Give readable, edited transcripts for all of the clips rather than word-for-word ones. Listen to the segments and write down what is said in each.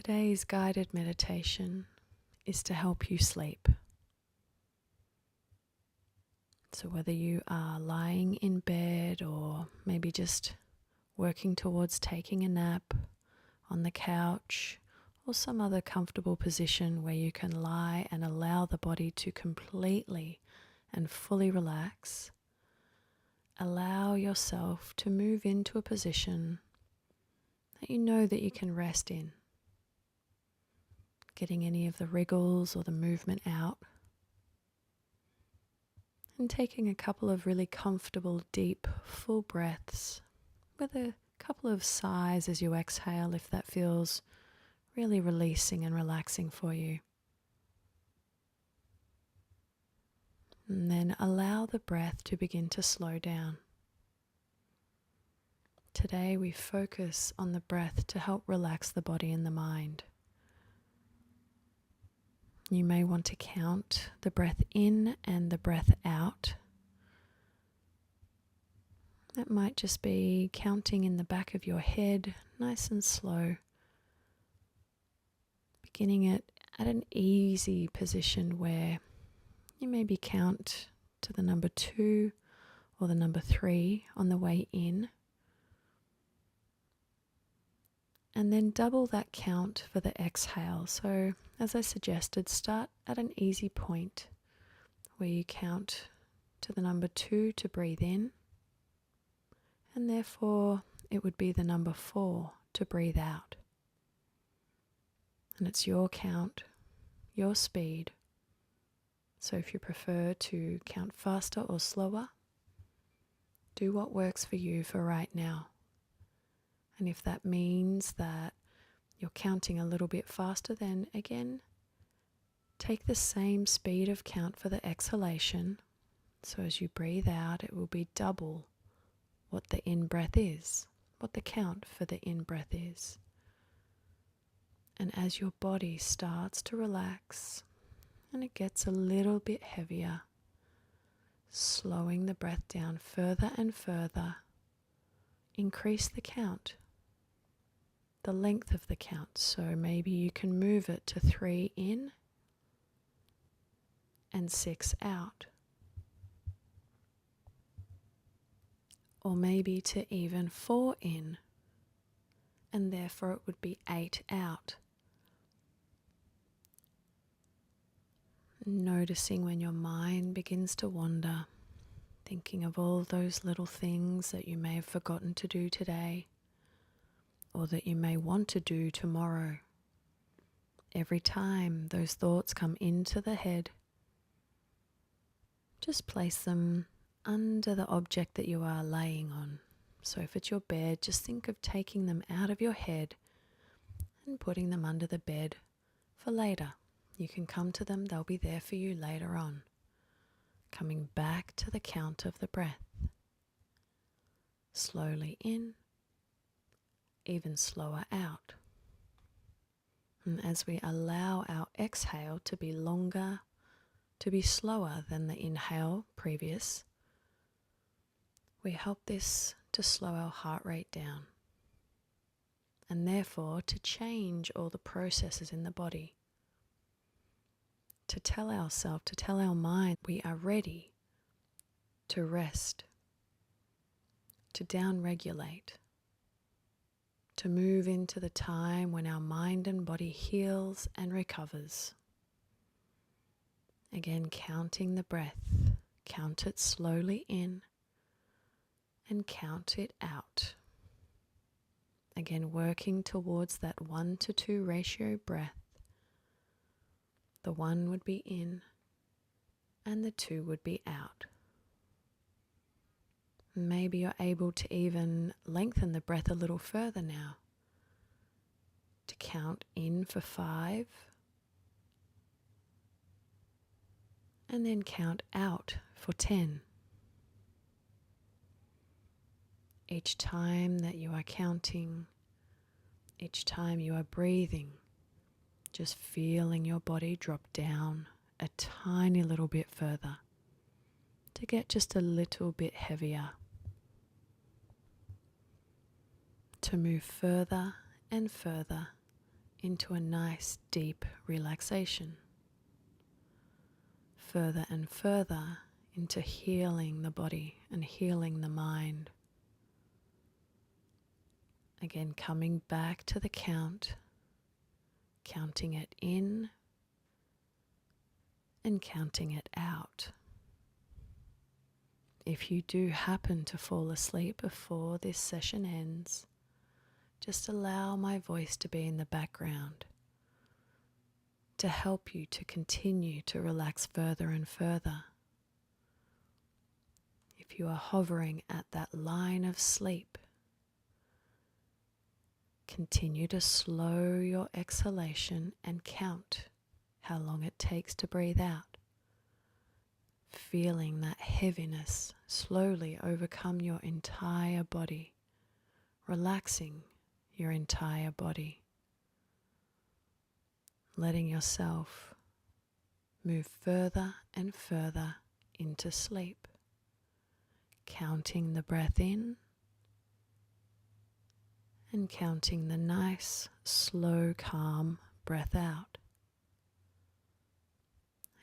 Today's guided meditation is to help you sleep. So whether you are lying in bed or maybe just working towards taking a nap on the couch or some other comfortable position where you can lie and allow the body to completely and fully relax, allow yourself to move into a position that you know that you can rest in. Getting any of the wriggles or the movement out, and taking a couple of really comfortable, deep, full breaths with a couple of sighs as you exhale if that feels really releasing and relaxing for you. And then allow the breath to begin to slow down. Today we focus on the breath to help relax the body and the mind. You may want to count the breath in and the breath out. That might just be counting in the back of your head, nice and slow. Beginning it at an easy position where you maybe count to the number 2 or the number 3 on the way in. And then double that count for the exhale. So as I suggested, start at an easy point where you count to the number 2 to breathe in, and therefore it would be the number 4 to breathe out. And it's your count, your speed. So if you prefer to count faster or slower, do what works for you for right now. And if that means that you're counting a little bit faster, then again, take the same speed of count for the exhalation. So as you breathe out, it will be double what the in-breath is, what the count for the in-breath is. And as your body starts to relax and it gets a little bit heavier, slowing the breath down further and further, increase the count. The length of the count, so maybe you can move it to 3 in and 6 out, or maybe to even 4 in, and therefore it would be 8 out. Noticing when your mind begins to wander, thinking of all those little things that you may have forgotten to do today, or that you may want to do tomorrow. Every time those thoughts come into the head, just place them under the object that you are laying on. So if it's your bed, just think of taking them out of your head and putting them under the bed for later. You can come to them, they'll be there for you later on. Coming back to the count of the breath. Slowly in, even slower out. And as we allow our exhale to be longer, to be slower than the inhale previous, we help this to slow our heart rate down, and therefore to change all the processes in the body, to tell ourselves, to tell our mind we are ready to rest, to down-regulate, to move into the time when our mind and body heals and recovers. Again, counting the breath, count it slowly in and count it out. Again, working towards that 1-to-2 ratio breath. The 1 would be in and the 2 would be out. Maybe you're able to even lengthen the breath a little further now. To count in for 5 and then count out for 10. Each time that you are counting, each time you are breathing, just feeling your body drop down a tiny little bit further to get just a little bit heavier, to move further and further into a nice deep relaxation, further and further into healing the body and healing the mind. Again, coming back to the count, counting it in and counting it out. If you do happen to fall asleep before this session ends, just allow my voice to be in the background to help you to continue to relax further and further. If you are hovering at that line of sleep, continue to slow your exhalation and count how long it takes to breathe out, feeling that heaviness slowly overcome your entire body, relaxing your entire body, letting yourself move further and further into sleep, counting the breath in and counting the nice, slow, calm breath out.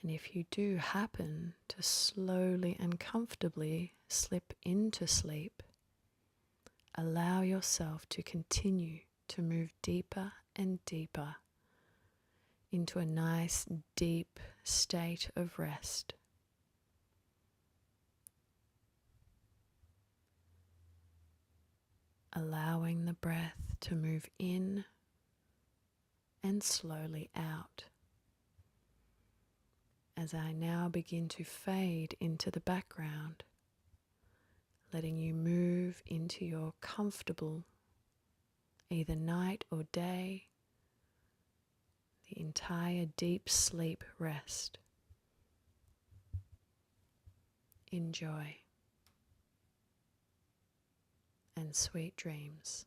And if you do happen to slowly and comfortably slip into sleep, allow yourself to continue to move deeper and deeper into a nice, deep state of rest. Allowing the breath to move in and slowly out. As I now begin to fade into the background, letting you move into your comfortable, either night or day, the entire deep sleep rest. Enjoy and sweet dreams.